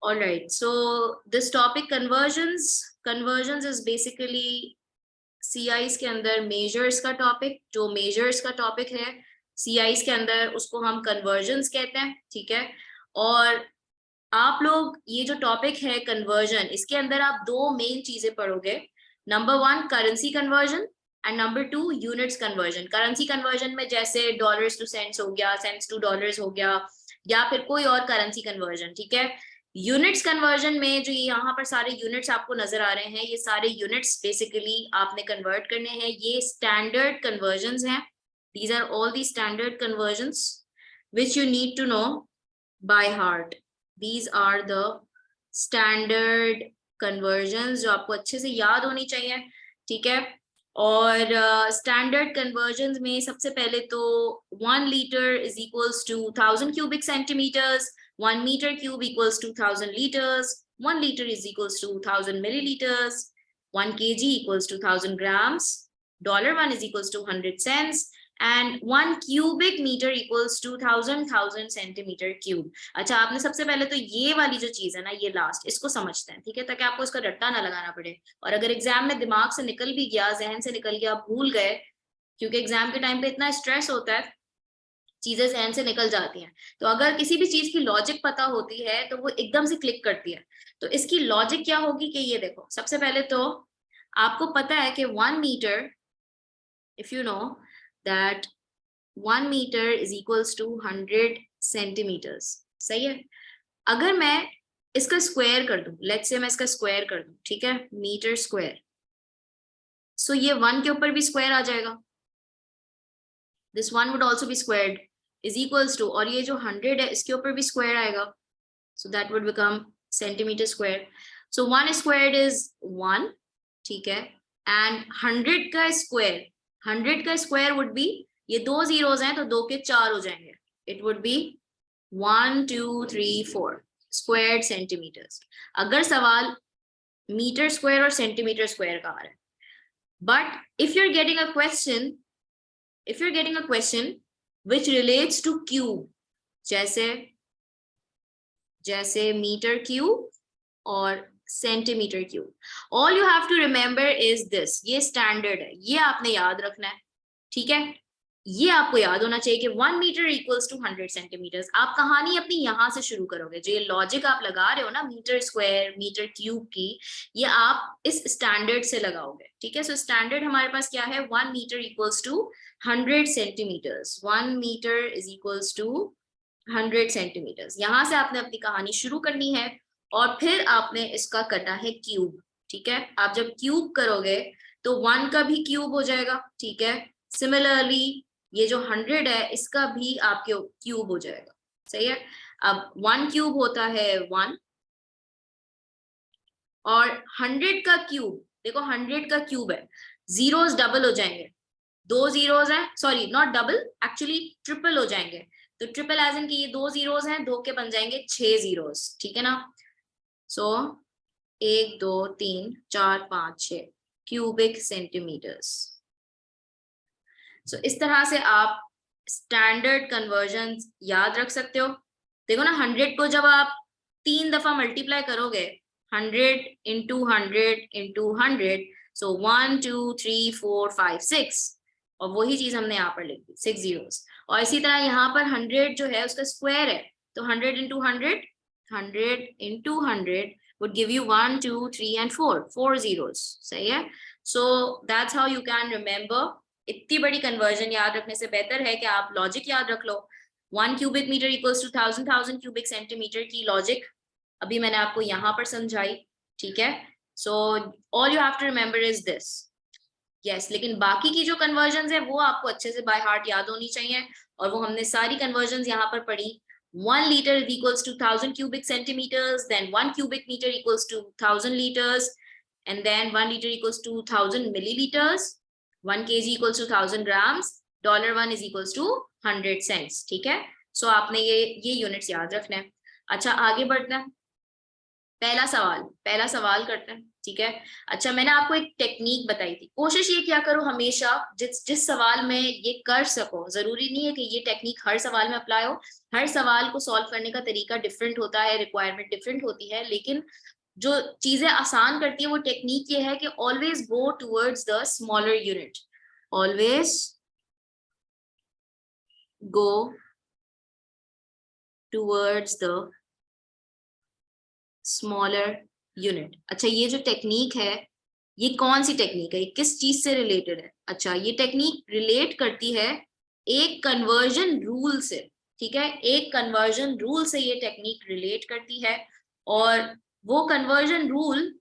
All right, so this topic conversions is basically CIs के अंदर measures का topic, जो measures का topic है CIs के अंदर उसको हम conversions कहते हैं, ठीक है। और आप लोग ये जो topic है conversion, इसके अंदर आप दो main चीजें पढ़ोगे। Number 1 currency conversion and number 2 units conversion. Currency conversion में जैसे डॉलर्स टू सेंट्स हो गया, सेंट्स टू डॉलर्स हो गया, या फिर कोई और करेंसी कन्वर्जन, ठीक है। यूनिट्स कन्वर्जन में जो यहाँ पर सारे यूनिट्स आपको नजर आ रहे हैं, ये सारे यूनिट्स बेसिकली आपने कन्वर्ट करने हैं। ये स्टैंडर्ड कन्वर्जन्स हैं। These are all the standard conversions which you need to know by heart. These are the standard conversions जो आपको अच्छे से याद होनी चाहिए, ठीक है। और स्टैंडर्ड कन्वर्जन्स में सबसे पहले तो 1 litre is equals to 1000 cubic centimetres, 1 meter cube equals to 1000 liters, 1 liter is equals to 1000 milliliters, 1 kg equals to 1000 grams, $1 is equals to 100 cents, and 1 cubic meter equals to 1000 centimeter cube. अच्छा, आपने सबसे पहले तो ये वाली जो चीज है ना, ये लास्ट, इसको समझते हैं, ठीक है, ताकि आपको इसका रट्टा ना लगाना पड़े। और अगर एग्जाम में दिमाग से निकल भी गया, जहन से निकल गया, भूल गए, क्योंकि एग्जाम के टाइम पे इतना स्ट्रेस होता है, चीजें जहन से निकल जाती हैं, तो अगर किसी भी चीज की लॉजिक पता होती है तो वो एकदम से क्लिक करती है। तो इसकी लॉजिक क्या होगी कि ये देखो, सबसे पहले तो आपको पता है कि 1 metre, if you know that 1 metre is equals to 100 centimetres, सही है। अगर मैं इसका स्क्वायर कर दूं, लेट्स से मैं इसका स्क्वायर कर दूं, ठीक है, मीटर स्क्वायर, सो ये 1 के ऊपर भी स्क्वायर आ जाएगा, this 1 would also be squared is equals to, और ये जो 100 है इसके ऊपर भी स्क्वायर आएगा, so that would become centimeter square. So 1 squared is 1, ठीक है, and 100 का स्क्वायर would be, ये 2 zeros हैं तो 2 के 4 हो जाएंगे, it would be 1 2 3 4 squared centimeters. अगर सवाल मीटर स्क्वायर और सेंटीमीटर स्क्वायर का आ रहा है, but if you're getting a question which relates to cube, जैसे मीटर क्यूब और centimetre cube, all you have to remember is this, ये स्टैंडर्ड है, ये आपने याद रखना है, ठीक है। ये आपको याद होना चाहिए कि 1 मीटर इक्वल्स टू 100 सेंटीमीटर्स। आप कहानी अपनी यहां से शुरू करोगे, जो ये लॉजिक आप लगा रहे हो ना, मीटर स्क्वायर मीटर क्यूब की, ये आप इस स्टैंडर्ड से लगाओगे, ठीक है। सो स्टैंडर्ड हमारे पास क्या है, 1 metre equals to 100 centimetres, 1 metre is equals to 100 centimetres. यहां से आपने अपनी कहानी शुरू करनी है, और फिर आपने इसका कटा है क्यूब, ठीक है। आप जब क्यूब करोगे तो 1 का भी क्यूब हो जाएगा, ठीक है। सिमिलरली ये जो 100 है इसका भी आपके क्यूब हो जाएगा, सही है। अब 1 क्यूब होता है 1, और 100 का क्यूब, देखो 100 का क्यूब है, जीरोस डबल हो जाएंगे, 2 जीरोस हैं, sorry not double, actually triple हो जाएंगे। तो ट्रिपल एज इन की ये 2 जीरोस हैं, 2 के बन जाएंगे 6 जीरोस, ठीक है ना। सो 1 2 3 4 5 6 क्यूबिक सेंटीमीटर्स। सो इस तरह से आप स्टैंडर्ड कन्वर्जन याद रख सकते हो। देखो ना, 100 को जब आप 3 दफा मल्टीप्लाई करोगे, 100 इंटू 100 इंटू 100, सो 1 2 3 4 5 6, और वही चीज हमने यहाँ पर लिख दी, 6 जीरोस। और इसी तरह यहाँ पर 100 जो है उसका स्क्वायर है, तो 100 into 100, 100 into 100 would give you 1 2 3 and 4 zeros, सही है। So that's how you can remember. इतनी बड़ी कन्वर्जन याद रखने से बेहतर है कि आप लॉजिक याद रख लो। 1 cubic metre equals to 1000 cubic centimetre की लॉजिक अभी मैंने आपको यहाँ पर समझाई, ठीक है। So all you have to remember is this, yes. लेकिन बाकी की जो कन्वर्जन है वो आपको अच्छे से बाय हार्ट याद होनी चाहिए, और वो हमने सारी कन्वर्जन यहाँ पर पढ़ी। 1 liter equals to 1000 cubic centimeters, then 1 cubic meter equals to 1000 liters, and then 1 liter equals to 1000 milliliters, 1 kg equals to 1000 grams, $1 is equals to 100 cents, ठीक है। सो आपने ये यूनिट्स याद रखना है। अच्छा, आगे बढ़ते हैं, पहला सवाल करते हैं। ठीक है। अच्छा, मैंने आपको एक टेक्निक बताई थी, कोशिश ये क्या करो हमेशा जिस सवाल में ये कर सको, जरूरी नहीं है कि ये टेक्निक हर सवाल में अप्लाई हो, हर सवाल को सॉल्व करने का तरीका डिफरेंट होता है, रिक्वायरमेंट डिफरेंट होती है, लेकिन जो चीजें आसान करती है वो टेक्निक ये है कि always go towards the smaller unit, always go towards the smaller unit. अच्छा, ये जो टेक्निक है ये कौन सी टेक्निक है, ये किस चीज से रिलेटेड है? अच्छा, ये टेक्निक रिलेट करती है एक कन्वर्जन रूल से, ठीक है, एक कन्वर्जन रूल से ये टेक्निक रिलेट करती है। और वो कन्वर्जन रूल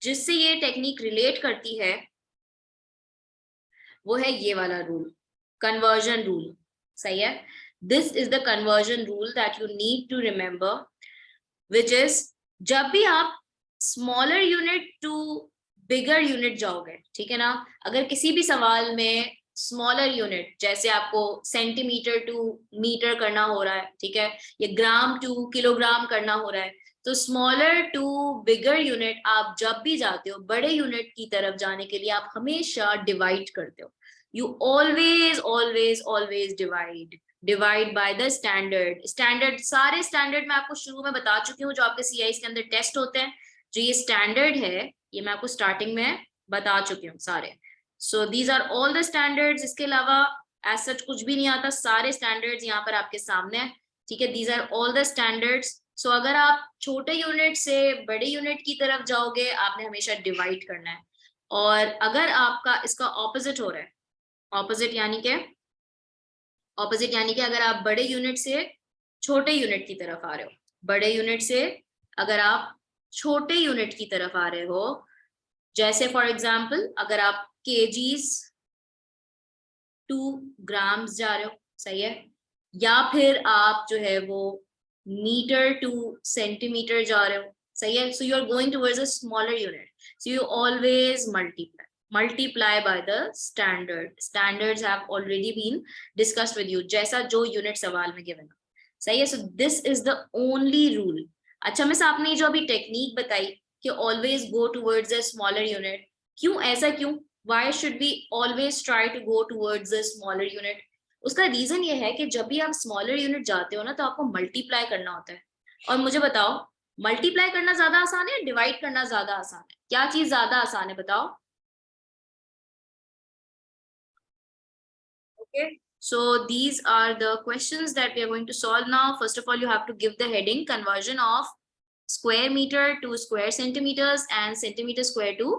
जिससे ये टेक्निक रिलेट करती है वो है ये वाला रूल, कन्वर्जन रूल। सही है, this is the conversion rule that you need to remember, which is जब भी आप smaller unit to bigger unit जाओगे, ठीक है ना, अगर किसी भी सवाल में स्मॉलर यूनिट जैसे आपको सेंटीमीटर टू मीटर करना हो रहा है, ठीक है, या ग्राम टू किलोग्राम करना हो रहा है, तो स्मॉलर टू बिगर यूनिट आप जब भी जाते हो, बड़े यूनिट की तरफ जाने के लिए आप हमेशा डिवाइड करते हो। You always always always divide by the standard. Standard, सारे स्टैंडर्ड मैं आपको शुरू में बता चुकी हूँ जो आपके सीआईएस के अंदर टेस्ट होते हैं। जो ये स्टैंडर्ड है ये मैं आपको स्टार्टिंग में बता चुकी हूँ सारे। So these are all the standards, इसके अलावा एज सच कुछ भी नहीं आता, सारे स्टैंडर्ड्स यहाँ पर आपके सामने है, ठीक है, these are all the standards. So अगर आप छोटे यूनिट से बड़े यूनिट की तरफ जाओगे आपने हमेशा डिवाइड करना है, और अगर आपका इसका ऑपोजिट हो रहा है, ऑपोजिट यानी कि अगर आप बड़े यूनिट से छोटे यूनिट की तरफ आ रहे हो, बड़े यूनिट से अगर आप छोटे यूनिट की तरफ आ रहे हो, जैसे फॉर एग्जांपल अगर आप केजीज टू ग्राम्स जा रहे हो, सही है, या फिर आप जो है वो मीटर टू सेंटीमीटर जा रहे हो, सही है, so you are going towards a smaller unit, so you always multiply by the standards have already been discussed with you, जैसा जो यूनिट सवाल में गिवन, सही है। So this is the only rule. अच्छा मिस, आपने जो अभी टेक्निक बताई कि always go towards a smaller unit, क्यों ऐसा, क्यों, why should we always try to go towards a smaller unit? उसका रीजन ये है कि जब भी आप स्मॉलर यूनिट जाते हो ना तो आपको मल्टीप्लाई करना होता है। और मुझे बताओ, मल्टीप्लाई करना ज्यादा आसान है, डिवाइड करना ज्यादा आसान है? क्या चीज ज्यादा आसान है बताओ? Okay, so these are the questions that we are going to solve now. First of all, you have to give the heading conversion of square meter to square centimeters and centimeter square to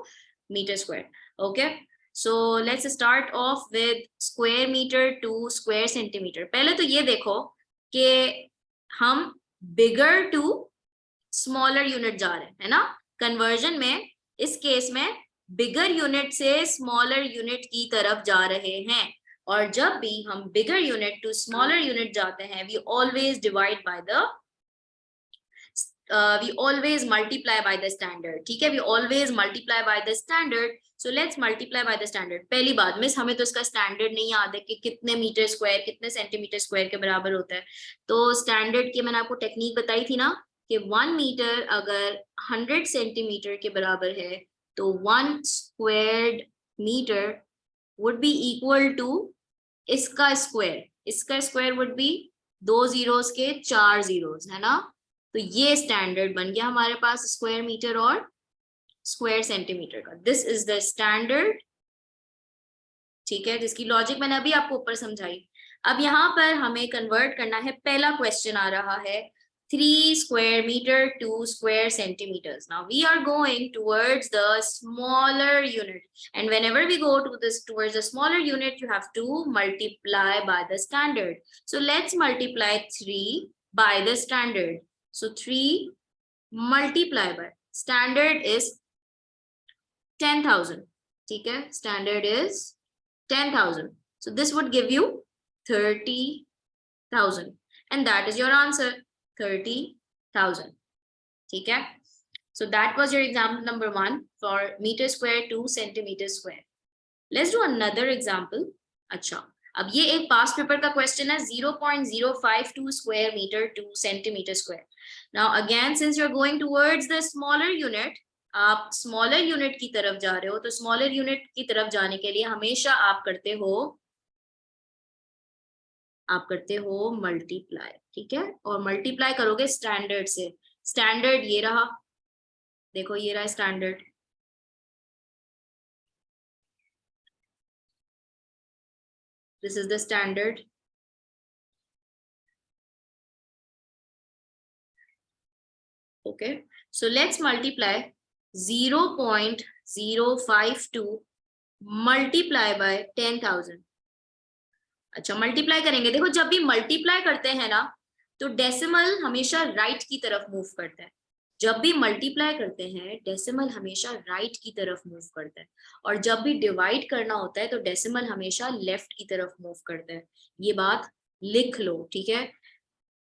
meter square. Okay, so let's start off with square meter to square centimeter. पहले तो ये देखो कि हम bigger to smaller unit जा रहे हैं, है ना, कन्वर्जन में इस केस में बिगर यूनिट से स्मॉलर यूनिट की तरफ जा रहे हैं। और जब भी हम bigger unit to smaller unit जाते हैं we always divide by the we always multiply by the standard, ठीक है, we always multiply by the standard, so let's multiply by the standard। पहली बात मिस, हमें तो इसका स्टैंडर्ड नहीं याद है कि कितने मीटर स्क्वायर कितने सेंटीमीटर स्क्वायर के बराबर होता है। तो स्टैंडर्ड की मैंने आपको टेक्निक बताई थी ना कि 1 मीटर अगर 100 सेंटीमीटर के बराबर है तो 1 squared metre would be equal to इसका स्क्वायर वुड बी 2 जीरोस के 4 जीरोस, है ना। तो ये स्टैंडर्ड बन गया हमारे पास स्क्वायर मीटर और स्क्वायर सेंटीमीटर का। दिस इज द स्टैंडर्ड, ठीक है, जिसकी लॉजिक मैंने अभी आपको ऊपर समझाई। अब यहाँ पर हमें कन्वर्ट करना है, पहला क्वेश्चन आ रहा है 3 square meter to square centimeters. Now we are going towards the smaller unit, and whenever we go to this towards the smaller unit, you have to multiply by the standard. So let's multiply 3 by the standard. So 3 multiply by standard is 10,000. ठीक है, standard is 10,000. So this would give you 30,000, and that is your answer, 30,000. ठीक है, so that was your example number 1 for meter square to centimeter square. Let's do another example. अच्छा, अब ये एक past paper का question है 0.052 square meter to centimeter square. Now again, since you're going towards the smaller unit, आप smaller unit की तरफ जा रहे हो तो स्मॉलर यूनिट की तरफ जाने के लिए हमेशा आप करते हो मल्टीप्लाई, ठीक है, और मल्टीप्लाई करोगे स्टैंडर्ड से। स्टैंडर्ड ये रहा, देखो ये रहा standard, this is the standard. Okay, so let's multiply 0.052 multiply by 10,000। अच्छा, मल्टीप्लाई करेंगे। देखो जब भी मल्टीप्लाई करते हैं ना तो डेसिमल हमेशा राइट की तरफ मूव करता है। जब भी मल्टीप्लाई करते हैं डेसिमल हमेशा राइट की तरफ मूव करता है, और जब भी डिवाइड करना होता है तो डेसिमल हमेशा लेफ्ट की तरफ मूव करता है। ये बात लिख लो, ठीक है।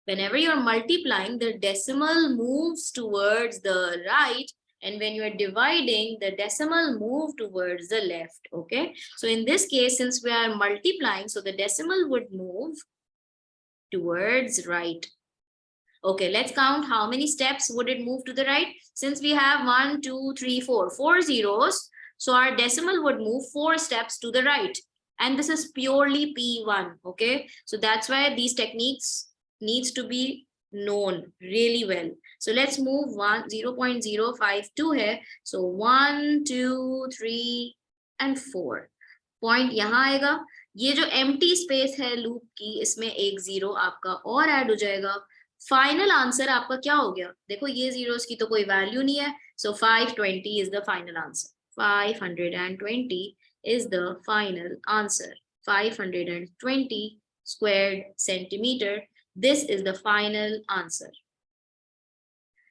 Whenever you're multiplying, the decimal moves towards the right, and when you are dividing, the decimal move towards the left. Okay, so in this case, since we are multiplying, so the decimal would move towards right. Okay, let's count how many steps would it move to the right. Since we have 1 2 3 4 4 zeros, so our decimal would move 4 steps to the right, and this is purely P1. Okay, so that's why these techniques needs to be known really well. So let's move 0.052 है, so 1 2 3 and 4 point यहाँ आएगा। ये जो empty space है loop की, इसमें एक zero आपका और ऐड हो जाएगा। फाइनल आंसर आपका क्या हो गया, देखो ये जीरोस की तो कोई वैल्यू नहीं है, सो 520 is the final answer. 520 is the final answer. 520 squared centimeter. This is the final answer.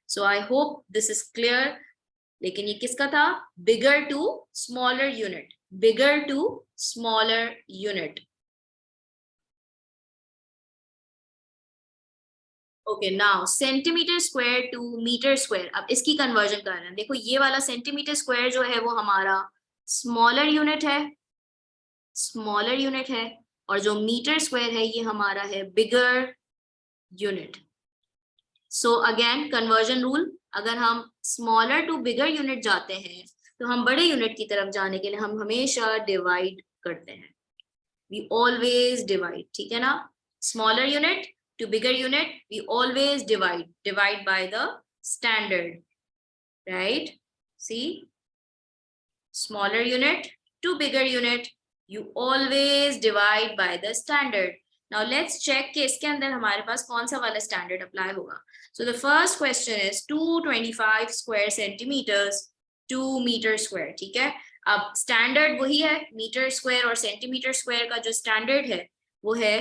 So I hope this is clear. लेकिन ये किसका था, bigger to smaller unit, bigger to smaller unit. Okay, now centimeter square to meter square. अब इसकी conversion कर रहे हैं। देखो ये वाला सेंटीमीटर स्क्वायर जो है वो हमारा स्मॉलर यूनिट है, स्मॉलर यूनिट है, और जो मीटर स्क्वायर है ये हमारा है bigger unit. So again conversion rule, अगर हम स्मॉलर टू बिगर यूनिट जाते हैं तो हम बड़े यूनिट की तरफ जाने के लिए हम हमेशा डिवाइड करते हैं। वी ऑलवेज डिवाइड, ठीक है ना। Smaller unit to bigger unit, we always divide by the standard, right? See, smaller unit to bigger unit, you always divide by the standard. Now let's check कि इसके अंदर हमारे पास कौन सा वाला standard apply होगा. So the first question is 225 square centimeters 2 meter square, ठीक है। अब standard वही है, meter square और centimeter square का जो standard है वो है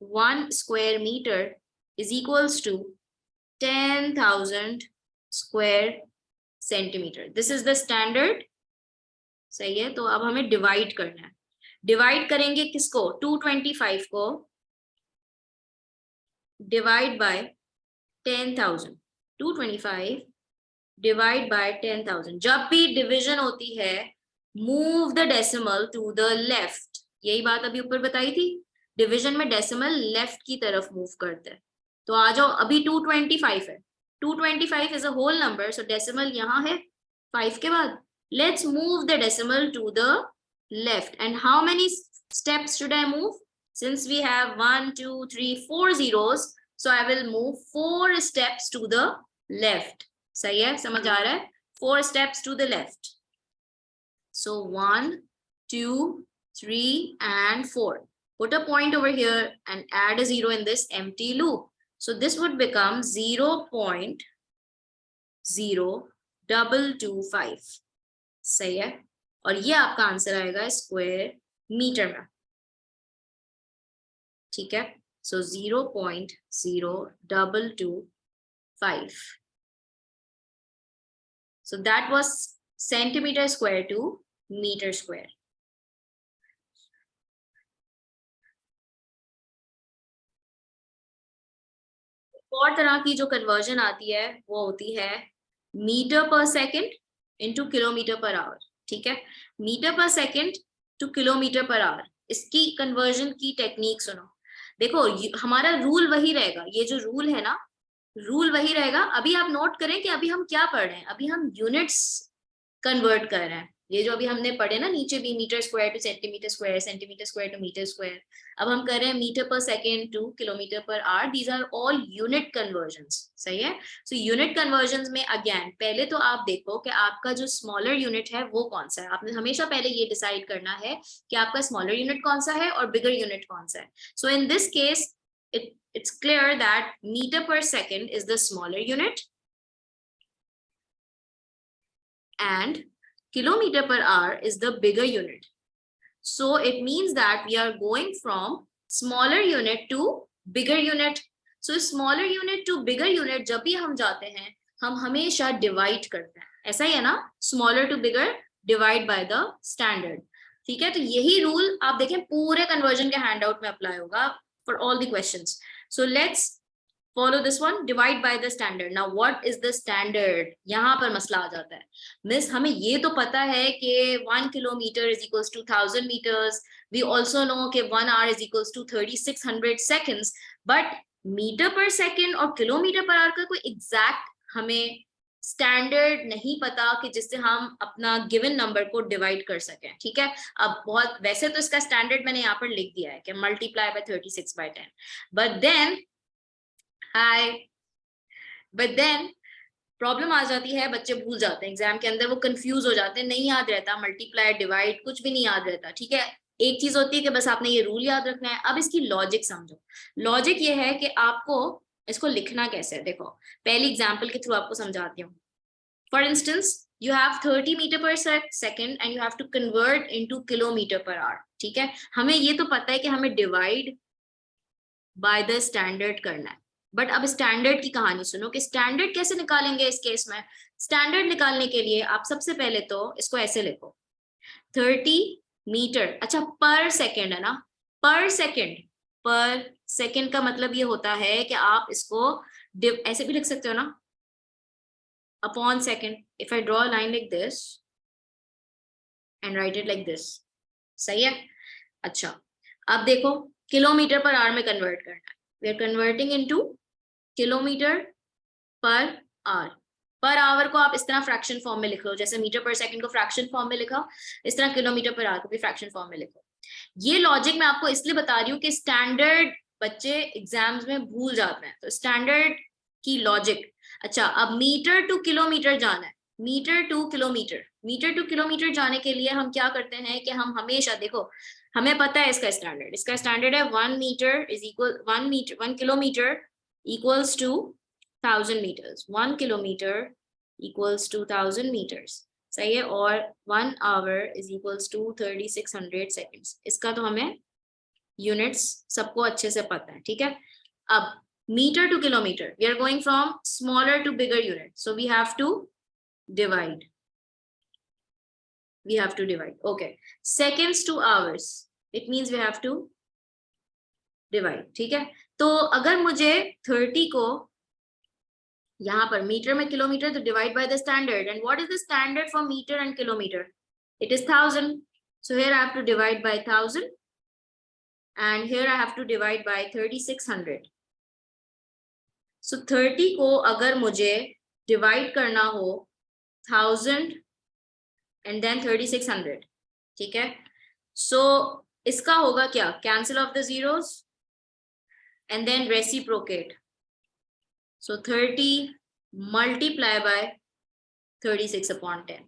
1 square meter is equals to 10,000 square centimeter. This is the standard, सही है। तो अब हमें डिवाइड करना है। डिवाइड करेंगे किसको, 225 को डिवाइड बाय 10,000, 225 डिवाइड बाय 10,000। जब भी डिवीजन होती है move the decimal to the left, यही बात अभी ऊपर बताई थी, डिवीजन में डेसिमल लेफ्ट की तरफ मूव करता है। तो आ जाओ, अभी 225 है, 225 is a whole number, so decimal यहाँ है 5 के बाद। Let's move the decimal to the left, and how many steps should I move, since we have 1 2 3 4 zeros, so I will move 4 steps to the left. सही है, समझ आ रहा है, 4 steps to the left. So 1 2 3 and 4. Put a point over here and add a zero in this empty loop. So this would become 0.0225. सही है, और ये आपका आंसर आएगा स्क्वायर मीटर में, ठीक है। So 0.0225. So that was centimeter square to meter square. और तरह की जो कन्वर्जन आती है वो होती है metre per second into kilometer per hour, ठीक है। Metre per second to kilometre per our, इसकी कन्वर्जन की टेक्निक सुनो। देखो हमारा रूल वही रहेगा, ये जो रूल है ना, रूल वही रहेगा। अभी आप नोट करें कि अभी हम क्या पढ़ रहे हैं, अभी हम यूनिट्स कन्वर्ट कर रहे हैं। ये जो अभी हमने पढ़े ना नीचे भी, meter square to centimeter square, centimeter square to meter square, अब हम कर रहे हैं meter per second to kilometre per hour. These are all unit conversions, सही है। सो यूनिट कन्वर्जन्स में अगेन पहले तो आप देखो कि आपका जो स्मॉलर यूनिट है वो कौन सा है। आपने हमेशा पहले ये डिसाइड करना है कि आपका स्मॉलर यूनिट कौन सा है और बिगर यूनिट कौन सा है। So in this case it's clear that meter per second is the smaller unit and kilometer per hour is the bigger unit. So it means that we are going from smaller unit to bigger unit. So smaller unit to bigger unit जब भी हम जाते हैं हम हमेशा divide करते हैं, ऐसा ही है ना, smaller to bigger divide by the standard. ठीक है, तो यही रूल आप देखें पूरे कन्वर्जन के हैंडआउट में अप्लाई होगा for all the questions. So let's follow this one, divide by the standard. Now what is the standard? यहाँ पर मसला आ जाता है। मिस हमें ये तो पता है कि 1 kilometer is equals to 1000 meters. We also know कि 1 hour is equals to 3600 seconds. But meter per second और kilometer per hour का कोई exact हमें स्टैंडर्ड नहीं पता कि जिससे हम अपना गिवन नंबर को डिवाइड कर सकें। ठीक है, अब बहुत वैसे तो इसका स्टैंडर्ड मैंने यहाँ पर लिख दिया है कि multiply by 36/10, but then problem आ जाती है, बच्चे भूल जाते हैं एग्जाम के अंदर, वो कंफ्यूज हो जाते हैं, नहीं याद रहता, मल्टीप्लाई डिवाइड कुछ भी नहीं याद रहता। ठीक है, एक चीज होती है कि बस आपने ये रूल याद रखना है। अब इसकी लॉजिक समझो। लॉजिक ये है कि आपको इसको लिखना कैसे है। देखो पहली एग्जाम्पल के थ्रू आपको समझाती हूँ। For instance you have 30 meter per second and you have to convert into kilometer per hour. ठीक है, हमें ये तो पता है कि हमें डिवाइड बाय द स्टैंडर्ड करना है, बट अब स्टैंडर्ड की कहानी सुनो कि स्टैंडर्ड कैसे निकालेंगे। इस केस में स्टैंडर्ड निकालने के लिए आप सबसे पहले तो इसको ऐसे लिखो 30 मीटर, अच्छा पर सेकेंड है ना, पर सेकेंड का मतलब ये होता है कि आप इसको ऐसे भी लिख सकते हो ना, upon second. If I draw a line like this and right it like this, सही है। अच्छा अब देखो किलोमीटर पर आवर में कन्वर्ट करना है, we are converting into kilometer per hour. Per hour को आप इस तरह फ्रैक्शन फॉर्म में लिख लो, जैसे मीटर पर सेकंड को फ्रैक्शन फॉर्म में लिखा, इस तरह किलोमीटर पर आवर को भी फ्रैक्शन फॉर्म में लिखो। ये लॉजिक मैं आपको इसलिए बता रही हूँ कि स्टैंडर्ड बच्चे एग्जाम्स में भूल जाते हैं, तो स्टैंडर्ड की लॉजिक। अच्छा अब मीटर टू किलोमीटर जाना है, मीटर टू किलोमीटर जाने के लिए हम क्या करते हैं कि हम हमेशा देखो, हमें पता है इसका स्टैंडर्ड है 1 metre is equal 1 kilometer equals to 1000 meters, 1 kilometer equals to 1000 meters, सही है। और 1 hour is equals to 3600 seconds। इसका तो हमें यूनिट्स सबको अच्छे से पता है। ठीक है, अब meter to kilometer we are going from smaller to bigger unit, so we have to divide, okay। seconds to hours, it means we have to divide। ठीक है, तो अगर मुझे 30 को यहाँ पर मीटर में किलोमीटर, तो divide by the standard, and what is the standard for meter and kilometer? It is 1000, so here I have to divide by 1000 and here I have to divide by 3600। So 30 को अगर मुझे divide करना हो 1000 and then 3600, ठीक है, सो इसका होगा क्या, cancel of the zeros and then reciprocate, so 30 multiply by 36/10।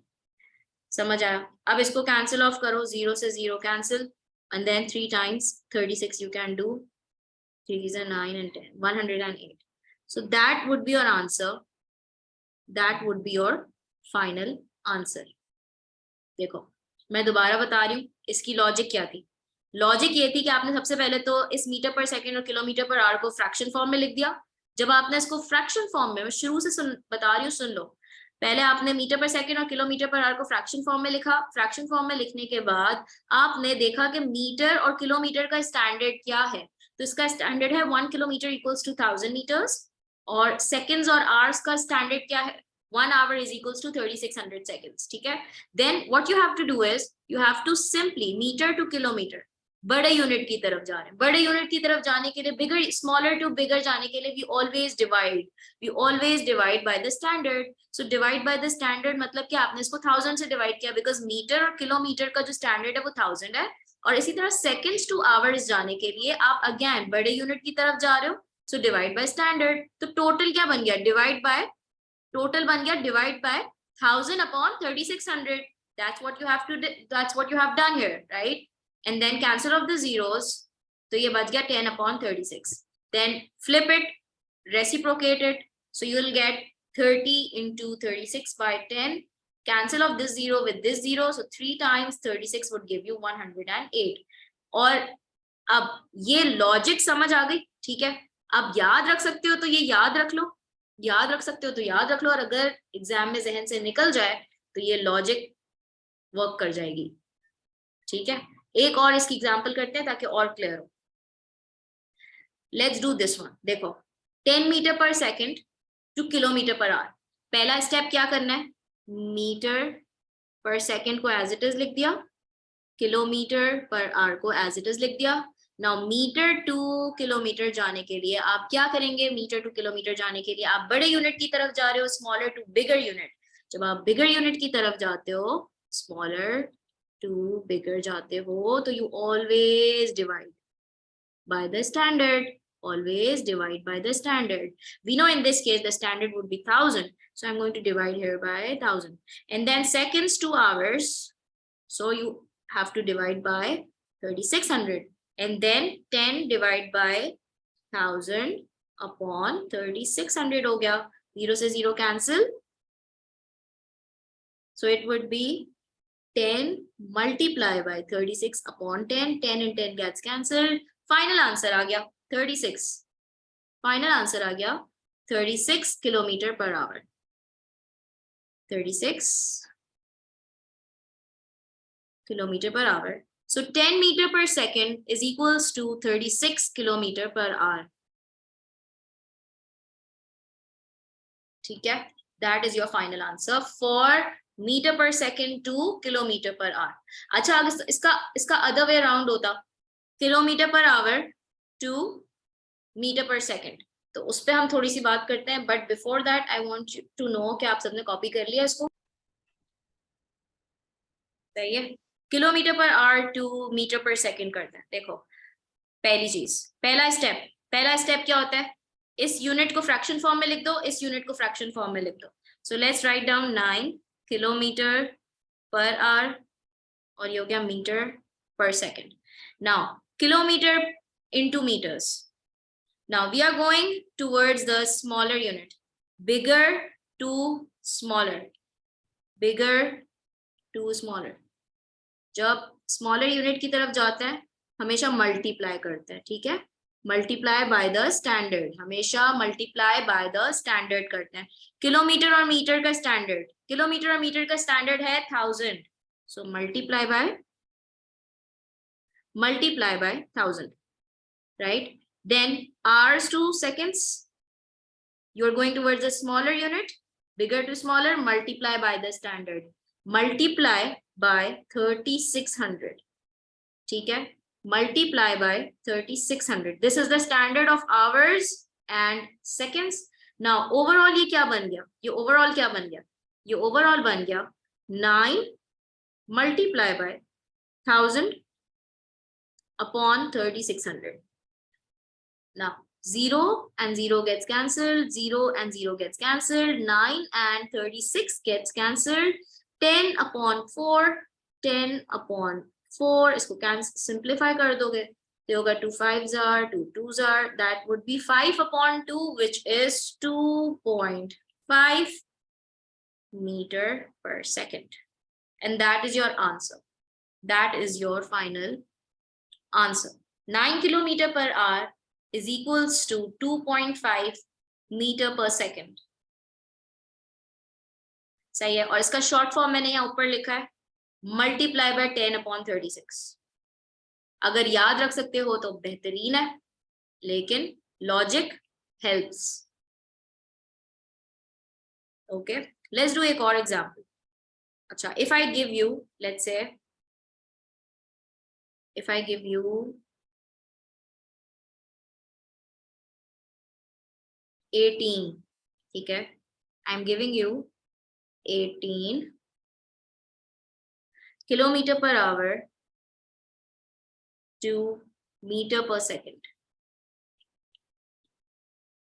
समझ आया? अब इसको कैंसिल ऑफ करो, 0 से 0 cancel, and then 3 times 36 you can do, 3 is 9 and 10, 108। so that would be your answer, that would be your final answer। देखो मैं दोबारा बता रही हूँ इसकी लॉजिक क्या थी। लॉजिक ये थी कि आपने सबसे पहले तो इस मीटर पर सेकंड और किलोमीटर पर आवर को फ्रैक्शन फॉर्म में लिख दिया। जब आपने इसको फ्रैक्शन फॉर्म में, मैं शुरू से बता रही हूँ, सुन लो, पहले आपने मीटर पर सेकंड और किलोमीटर पर आवर को फ्रैक्शन फॉर्म में लिखा। फ्रैक्शन फॉर्म में लिखने के बाद आपने देखा कि मीटर और किलोमीटर का स्टैंडर्ड क्या है, तो इसका स्टैंडर्ड है 1 किलोमीटर इक्वल्स टू 1000 मीटर्स, और सेकेंड्स और आवर्स का स्टैंडर्ड क्या है, 1 hour is equals to 3600 seconds। ठीक है, then what you have to do is you have to simply meter to kilometer, बड़े यूनिट की तरफ जा रहे हैं, बड़े यूनिट की तरफ जाने के लिए, बिगर स्मॉलर टू बिगर जाने के लिए we always divide by the standard. So divide by the standard मतलब क्या, आपने इसको 1000 से डिवाइड किया बिकॉज मीटर और किलोमीटर का जो स्टैंडर्ड है वो 1000 है. और इसी तरह सेकेंड्स टू आवर्स जाने के लिए आप अगेन बड़े यूनिट की तरफ जा रहे हो, सो डिवाइड बाय स्टैंडर्ड. तो टोटल क्या बन गया, टोटल बन गया divide by 1000 upon 3600. That's what you have done here, right? And then cancel off the zeros. तो ये बच गया 10 upon 36. Then flip it, reciprocate it. So you will get 30 into 36 by 10. Cancel off this zero with this zero. So 3 times 36 would give you 108. और अब ये logic समझ आ गई, ठीक है. अब याद रख सकते हो तो ये याद रख लो, याद रख सकते हो तो याद रख लो, और अगर एग्जाम में जहन से निकल जाए तो ये लॉजिक वर्क कर जाएगी, ठीक है. एक और इसकी एग्जांपल करते हैं ताकि और क्लियर हो. Let's do this one. देखो 10 metre per second to kilometre per our. पहला स्टेप क्या करना है, मीटर पर सेकंड को एज इट इज लिख दिया, किलोमीटर पर आवर को एज इट इज लिख दिया. नाउ मीटर टू किलोमीटर जाने के लिए आप क्या करेंगे, मीटर टू किलोमीटर जाने के लिए आप बड़े यूनिट की तरफ जा रहे हो, स्मॉलर टू बिगर यूनिट. जब आप बिगर यूनिट की तरफ जाते हो, स्मॉलर टू बिगर जाते हो, तो you always divide by the standard, always divide by the standard. We know in this case the standard would be 1000, so I'm going to divide here by 1000. And then seconds to hours, so you have to divide by 3600. And then 10 divide by 1000 upon 3600 हो गया. 0 से 0 cancel, so it would be 10 multiply by 36 upon 10. 10 and 10 gets cancelled. Final answer आ गया 36. Final answer आ गया 36 kilometre per hour. 36 kilometre per hour. So 10 metre per second is equals to 36 kilometre per hour. ठीक है, that is your final answer for metre per second to kilometre per hour. अच्छा, अगर इसका other way around होता, kilometre per hour to metre per second, तो उस पर हम थोड़ी सी बात करते हैं. But before that I want you to know कि आप सबने कॉपी कर लिया इसको, सही है. Kilometer per hour to metre per second करते हैं. देखो पहली चीज, पहला स्टेप क्या होता है, इस यूनिट को फ्रैक्शन फॉर्म में लिख दो, इस यूनिट को फ्रैक्शन फॉर्म में लिख दो. So let's write down 9 kilometre per our, और ये हो गया metre per second. Now kilometer into meters. Now we are going towards the smaller unit, bigger to smaller, bigger to smaller. जब smaller unit की तरफ जाते हैं हमेशा multiply करते हैं, ठीक है. multiply by the standard, हमेशा multiply by the standard करते हैं. किलोमीटर और मीटर का स्टैंडर्ड, किलोमीटर और मीटर का स्टैंडर्ड है 1000, so multiply by 1000, right? Then hours to seconds, you're going towards a smaller unit, bigger to smaller, multiply by the standard, multiply by 3600, ठीक है, multiply by 3600. This is the standard of hours and seconds. Now overall ये क्या बन गया, ये overall क्या बन गया, ये overall बन गया 9 multiply by 1000 upon 3600. Now 0 and 0 gets cancelled, 0 and 0 gets cancelled, 9 and 36 gets cancelled, 10 upon 4, 10 upon 4, इसको simplify कर दोगे तो होगा 2 5s are, 2 2s are, that would be 5 upon 2, which is 2.5 meter per second. And that is your answer. That is your final answer. 9 kilometer per hour is equals to 2.5 meter per second. सही है. और इसका short form मैंने यहाँ ऊपर लिखा है multiply by 10 upon 36. अगर याद रख सकते हो तो बेहतरीन है, लेकिन logic helps. Okay, let's do एक और एग्जांपल. अच्छा, if I give you let's say if I give you 18, ठीक है, I'm giving you 18 kilometer per hour to meter per second,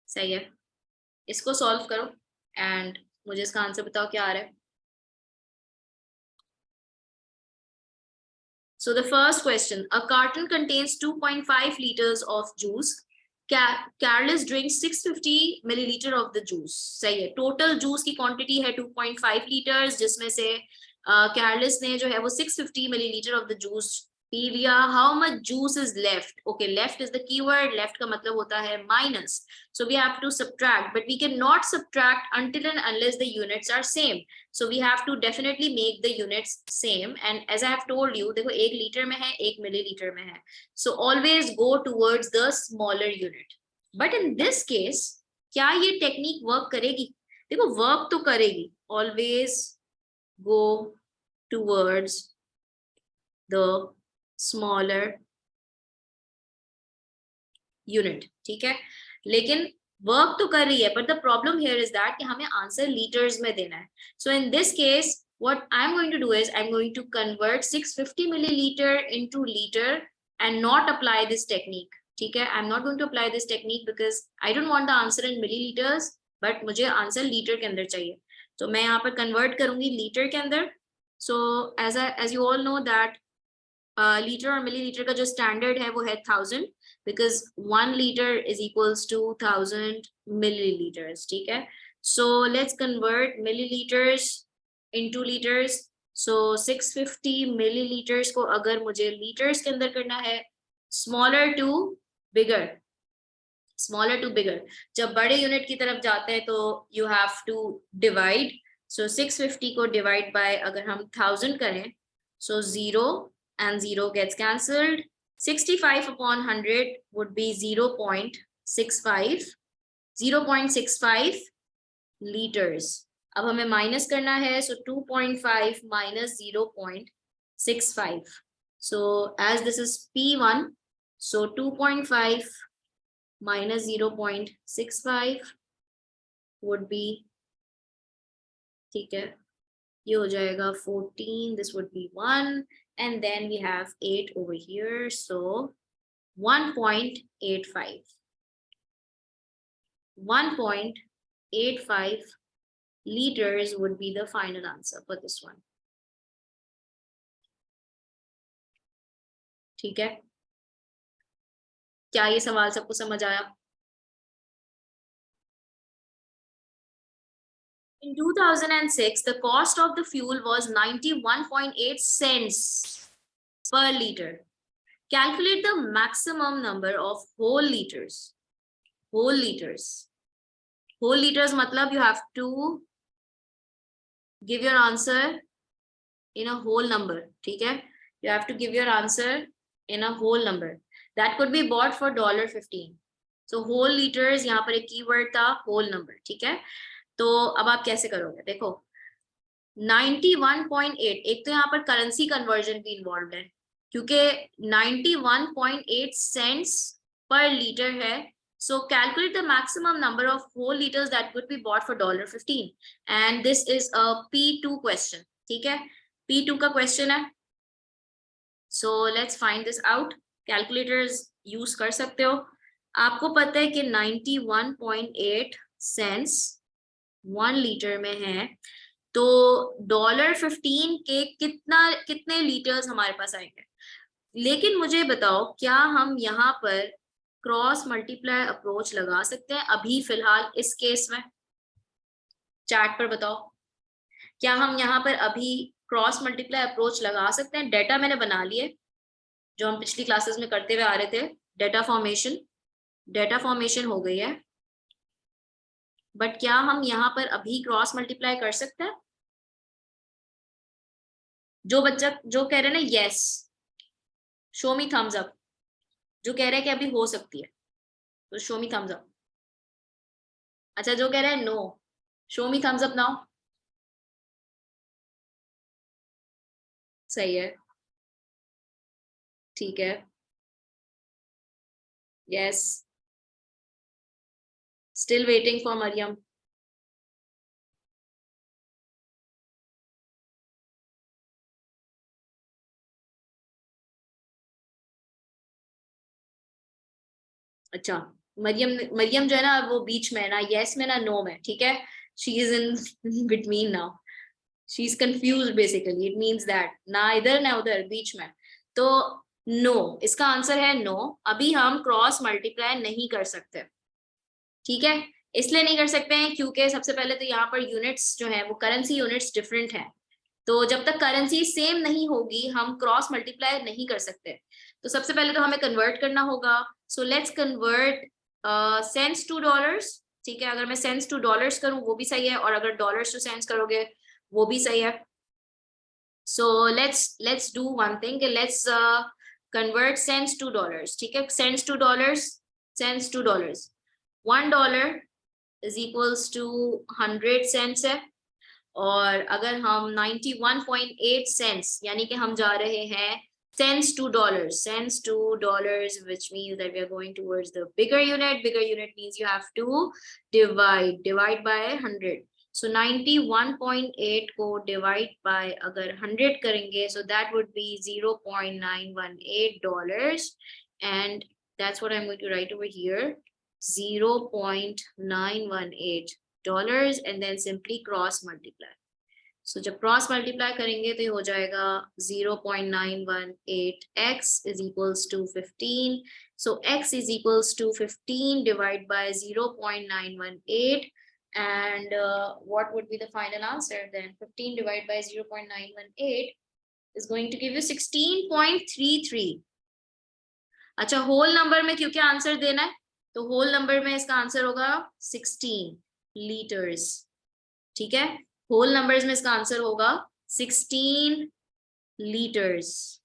सही है। इसको सॉल्व करो एंड मुझे इसका आंसर बताओ क्या आ रहा है। So the first question, a carton contains 2.5 liters of juice. Careless drinks 650 milliliter of the juice. सही है, टोटल जूस की क्वांटिटी है 2.5 लीटर्स, जिसमें से careless ने जो है वो 650 milliliter of the juice पी लिया। How much juice is left? Okay, left is the keyword, left का मतलब होता है minus, so we have to subtract, but we can not subtract until and unless the units are same, so we have to definitely make the units same, and as I have told you, देखो 1 litre में है, 1 millilitre में है, so always go towards the smaller unit. But in this case क्या ये technique work करेगी? देखो work तो करेगी, always go towards the smaller unit, ठीक है, लेकिन वर्क तो कर रही है, but the problem here is that कि हमें आंसर लीटर्स में देना है। So in this case what I'm going to do is I'm going to convert 650 milliliter into liter and not apply this technique, ठीक है, I'm not going to apply this technique because I don't want the answer in milliliters, but मुझे answer litre के अंदर चाहिए, तो मैं यहाँ पर कन्वर्ट करूंगी लीटर के अंदर। So as you all know that litre और मिलीलीटर का जो स्टैंडर्ड है वो है 1000, because 1 litre is equals to 1000 millilitres, ठीक है। So let's convert millilitres into litres. So 650 millilitres को अगर मुझे लीटर्स के अंदर करना है, smaller to bigger, smaller to bigger, जब बड़े यूनिट की तरफ जाते हैं तो you have to divide. So 650 को डिवाइड बाय अगर हम 1000 करें, so 0 and 0 gets cancelled. 65 upon 100 would be 0.65, 0.65 liters. अब हमें माइनस करना है, so 2.5 minus 0.65. So as this is P1, so 2.5 minus 0.65 would be, ठीक है, ये हो जाएगा 14, this would be 1, and then we have 8 over here, so 1.85, 1.85 liters would be the final answer for this one, ठीक है। क्या ये सवाल सबको समझ आया? In 2006, the cost of the fuel was 91.8 cents per liter. Calculate the maximum number of whole liters. Whole liters. Whole liters matlab you have to give your answer in a whole number, ठीक है? You have to give your answer in a whole number. That could be bought for $15. So whole liters, यहाँ पर एक keyword था whole number, ठीक है? तो अब आप कैसे करोगे? देखो 91.8, एक तो यहाँ पर करेंसी कन्वर्जन भी इन्वॉल्व है, क्योंकि 91.8 सेंट्स पर लीटर है। So calculate the maximum number of whole liters that could be bought for $15, and this is a P2 question, ठीक है, P2 का क्वेश्चन है। So let's find this out. Calculators use कर सकते हो। आपको पता है कि 91.8 सेंट्स 1 लीटर में है, तो $15 के कितने लीटर्स हमारे पास आएंगे। लेकिन मुझे बताओ, क्या हम यहाँ पर क्रॉस मल्टीप्लाई अप्रोच लगा सकते हैं अभी फिलहाल इस केस में? चैट पर बताओ, क्या हम यहाँ पर अभी क्रॉस मल्टीप्लाई अप्रोच लगा सकते हैं? डेटा मैंने बना लिए जो हम पिछली क्लासेस में करते हुए आ रहे थे, डेटा फॉर्मेशन हो गई है, बट क्या हम यहाँ पर अभी क्रॉस मल्टीप्लाई कर सकते हैं? जो बच्चा जो कह रहे हैं ना yes, show me thumbs up, जो कह रहे हैं कि अभी हो सकती है तो शो मी थम्स अप। अच्छा, जो कह रहे हैं no, show me thumbs up now. सही है, ठीक है, yes, still waiting for Maryam. अच्छा, मरियम जो है ना वो बीच में है ना, यस में ना नो में, ठीक है, she is in between now, she is confused basically, it means that ना इधर ना उधर, बीच में। तो नो, इसका आंसर है नो। अभी हम क्रॉस मल्टीप्लाई नहीं कर सकते, ठीक है, इसलिए नहीं कर सकते हैं क्योंकि सबसे पहले तो यहाँ पर यूनिट्स जो है वो करेंसी यूनिट्स डिफरेंट है, तो जब तक करेंसी सेम नहीं होगी हम क्रॉस मल्टीप्लाई नहीं कर सकते। तो सबसे पहले तो हमें कन्वर्ट करना होगा, so let's convert cents to dollars, ठीक है, अगर मैं सेंट्स टू डॉलर्स करूं वो भी सही है, और अगर डॉलर्स टू सेंट्स करोगे वो भी सही है। So let's do one thing, let's convert cents to dollars, ठीक है, cents to dollars, cents to dollars, $1 is equals to 100 cents है, और अगर हम 91.8 सेंट्स, यानी कि हम जा रहे हैं cents to dollars, cents to dollars, which means that we are going towards the bigger unit. Bigger unit means you have to divide by 100. So 91.8 को divide by अगर 100 करेंगे, so that would be $0.918, and that's what I'm going to write over here, $0.918, and then simply cross multiply. So जब cross multiply करेंगे तो ये हो जाएगा 0.918x is equals to 15. So x is equals to 15 divided by 0.918, and what would be the final answer then? 15 divided by 0.918 is going to give you 16.33. अच्छा, whole number में क्योंकि answer देना है तो होल नंबर में इसका answer होगा 16 litres, ठीक है, होल नंबर्स में इसका आंसर होगा 16 लीटर्स,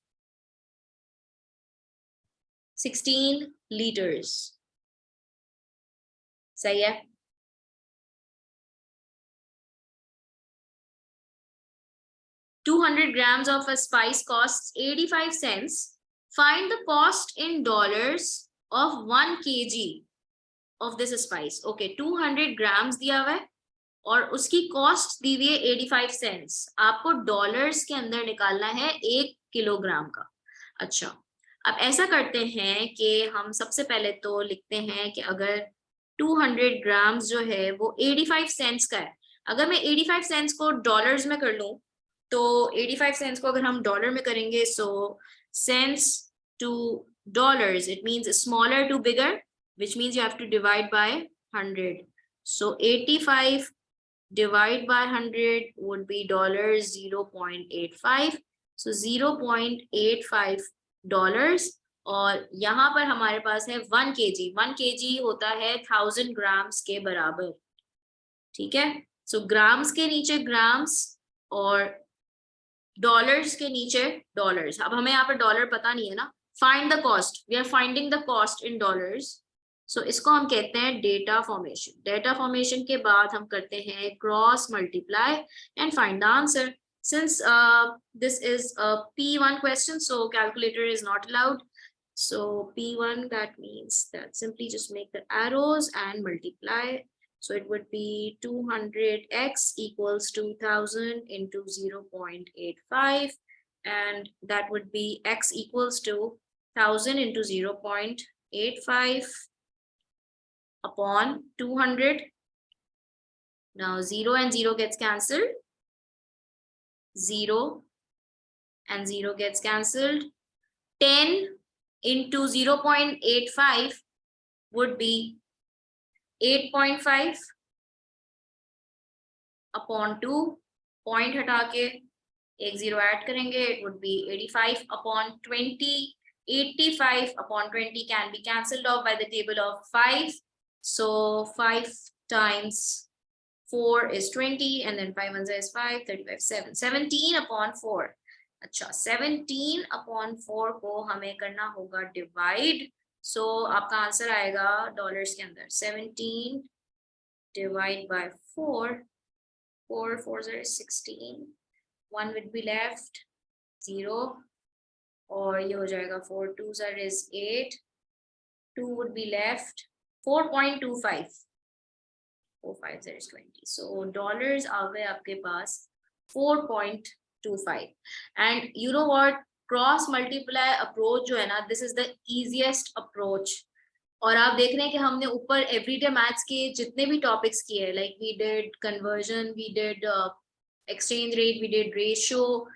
16 लीटर्स, सही है। $200 grams of a spice costs 85 cents. Find the cost in dollars of 1 kg of this spice. Okay, 200 grams दिया हुआ है और उसकी कॉस्ट दी हुई है 85 सेंट्स, आपको डॉलर्स के अंदर निकालना है 1 किलोग्राम का। अच्छा, अब ऐसा करते हैं कि हम सबसे पहले तो लिखते हैं कि अगर 200 ग्राम्स जो है वो 85 सेंट्स का है, अगर मैं 85 सेंट्स को डॉलर्स में कर लूं तो 85 सेंट्स को अगर हम डॉलर में करेंगे, so cents to dollars, it means smaller to bigger, which means you have to divide by 100. So 85 divide by 100 would be $0.85. So $0.85, और यहाँ पर हमारे पास है 1 kg, 1 kg होता है 1000 ग्राम्स के बराबर, ठीक है। सो ग्राम्स के नीचे ग्राम्स और डॉलर्स के नीचे डॉलर्स। अब हमें यहाँ पर डॉलर पता नहीं है ना, find the cost, we are finding the cost in dollars, so इसको हम कहते हैं डेटा फॉर्मेशन। डेटा फॉर्मेशन के बाद हम करते हैं cross multiply and find the answer. Since this is a P1 question, so calculator is not allowed. So P1, that means that simply just make the arrows and multiply. So it would be 200x equals 2000 into 0.85, and that would be x equals to 1000 into 0.85 upon 200. Now 0 and 0 gets cancelled, 0 and 0 gets cancelled. 10 into 0.85 would be 8.5 upon 2, point हटा के एक 0 add करेंगे, it would be 85 upon 20. 85 upon 20 can be cancelled off by the table of 5. So 5 times 4 is 20, and then 5 1 is 5, 35, 7, 17 upon 4. अच्छा, 17 upon 4 को हमें करना होगा divide, सो आपका आंसर आएगा डॉलर्स के अंदर 17 divide by 4, 4 4 is 16, 1 would be left, 0, और ये हो जाएगा 4 2s is 8, 2 would be left 4.25, 4 5 is 20. So dollars आ गए आपके पास 4.25. And you know what, cross multiply approach जो है ना, this is the easiest approach. और आप देख रहे हैं कि हमने ऊपर एवरीडे मैथ्स के जितने भी टॉपिक्स किए हैं, like we did conversion, we did exchange rate, we did ratio,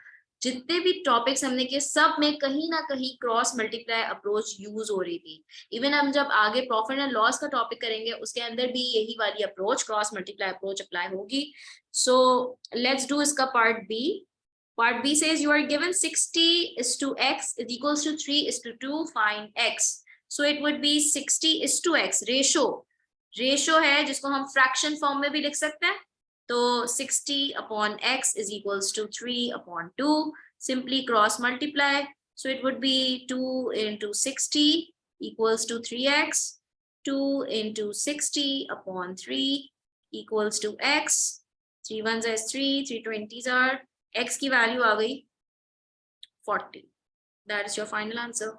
जितने भी टॉपिक्स हमने किए सब में कहीं ना कहीं क्रॉस मल्टीप्लाई अप्रोच यूज हो रही थी. इवन हम जब आगे प्रॉफिट एंड लॉस का टॉपिक करेंगे उसके अंदर भी यही वाली approach, cross multiply approach apply होगी. सो लेट्स डू इसका part B. Part B says you are given 60 is to x is equals to 3 is to 2, find x. So it would be 60 is to x. Ratio है जिसको हम fraction form में भी लिख सकते हैं. तो 60 upon x is equals to 3 upon 2. Simply cross multiply. So it would be 2 into 60 equals to 3x. 2 into 60 upon 3 equals to x. 3 ones is 3, 3 20s are x की वैल्यू आ गई 40. That is your final answer.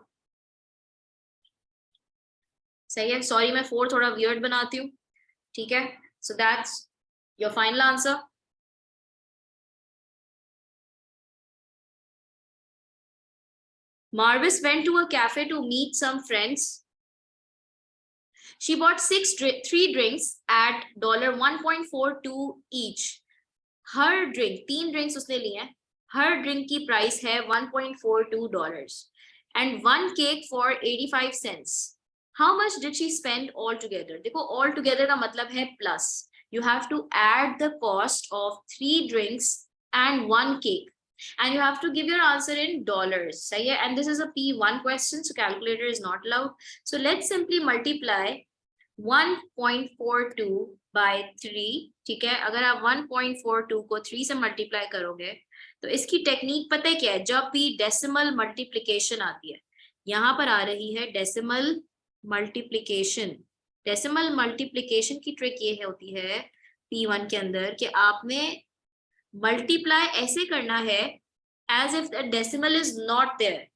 सही है. Sorry मैं 4 थोड़ा weird बनाती हूँ. ठीक है. So that's your final answer. Marvis went to a cafe to meet some friends. She bought 3 drinks at $1.42 each. हर ड्रिंक 3 ड्रिंक्स उसने लिए हैं. हर ड्रिंक की प्राइस है $1.42 and 1 cake for 85 cents. How much did she spend altogether? देखो altogether का मतलब है plus. You have to add the cost of 3 drinks and 1 cake and you have to give your answer in dollars. सही है. And this is a P1 question, so calculator is not allowed. So let's simply multiply 1.42 by 3. ठीक है. अगर आप 1.42 को 3 से multiply करोगे तो इसकी टेक्निक पता है क्या है? जब भी डेसिमल मल्टीप्लिकेशन आती है, यहाँ पर आ रही है डेसिमल मल्टीप्लिकेशन. डेसिमल मल्टीप्लिकेशन की ट्रिक ये होती है P1 के अंदर कि आपने मल्टीप्लाई ऐसे करना है as if the decimal is not there,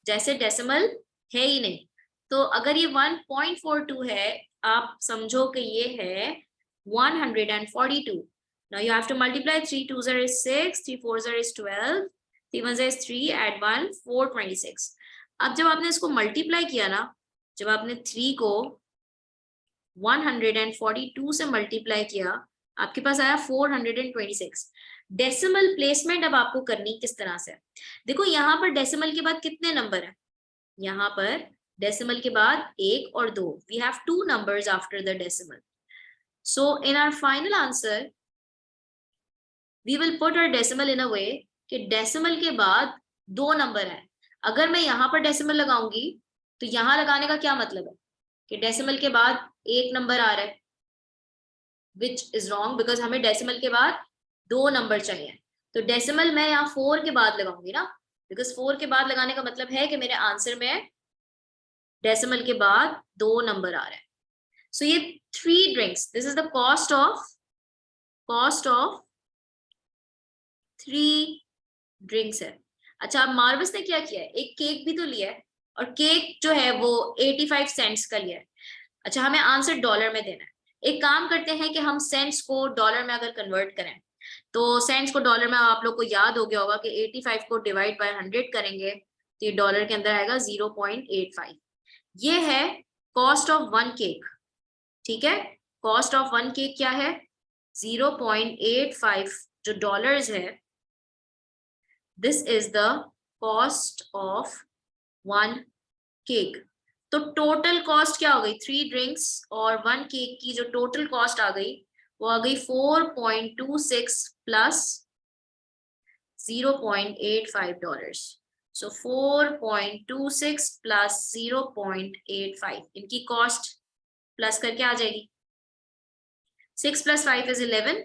जैसे डेसिमल है ही नहीं. तो अगर ये 1.42 है, आप समझो कि ये है 142. Now you have to multiply 3 2s is 6, 3 4s is 12, 3 1s is 3, add 1 426. अब जब आपने इसको मल्टीप्लाई किया ना, जब आपने 3 को 142 से मल्टीप्लाई किया, आपके पास आया 426. डेसिमल प्लेसमेंट अब आपको करनी किस तरह से? देखो यहाँ पर डेसिमल के बाद कितने नंबर है? यहाँ पर डेसिमल के बाद 1 और 2. We have 2 numbers after the decimal. So in our final answer we will put our decimal in a way कि डेसिमल के बाद 2 नंबर है. अगर मैं यहाँ पर डेसिमल लगाऊंगी तो यहाँ लगाने का क्या मतलब है कि डेसिमल के बाद 1 नंबर आ रहा है, विच इज रॉन्ग बिकॉज हमें डेसिमल के बाद 2 नंबर चाहिए. तो डेसिमल मैं यहाँ 4 के बाद लगाऊंगी ना, बिकॉज 4 के बाद लगाने का मतलब है कि मेरे आंसर में डेसिमल के बाद 2 नंबर आ रहा है. सो ये 3 drinks, this is the cost of 3 drinks है. अच्छा, अब मार्विस ने क्या किया है? एक केक भी तो लिया है और केक जो है वो 85 सेंट्स का लिया है. अच्छा, हमें आंसर डॉलर में देना है. एक काम करते हैं कि हम सेंट्स को डॉलर में अगर कन्वर्ट करें तो सेंट्स को डॉलर में आप लोग को याद हो गया होगा कि 85 को डिवाइड बाय 100 करेंगे तो ये डॉलर के अंदर आएगा 0.85. ये है कॉस्ट ऑफ 1 केक. ठीक है. कॉस्ट ऑफ 1 केक क्या है? 0.85 जो डॉलर्स है. This is the cost of 1 cake. तो टोटल कॉस्ट क्या हो गई? 3 ड्रिंक्स और 1 केक की जो टोटल कॉस्ट आ गई वो आ गई 4.26 प्लस 0.85 डॉलर्स. सो 4.26 प्लस 0.85 इनकी कॉस्ट प्लस करके आ जाएगी. 6 plus 5 is 11.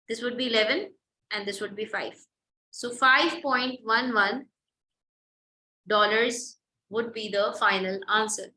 This would be 11 and this would be 5. So $5.11 would be the final answer.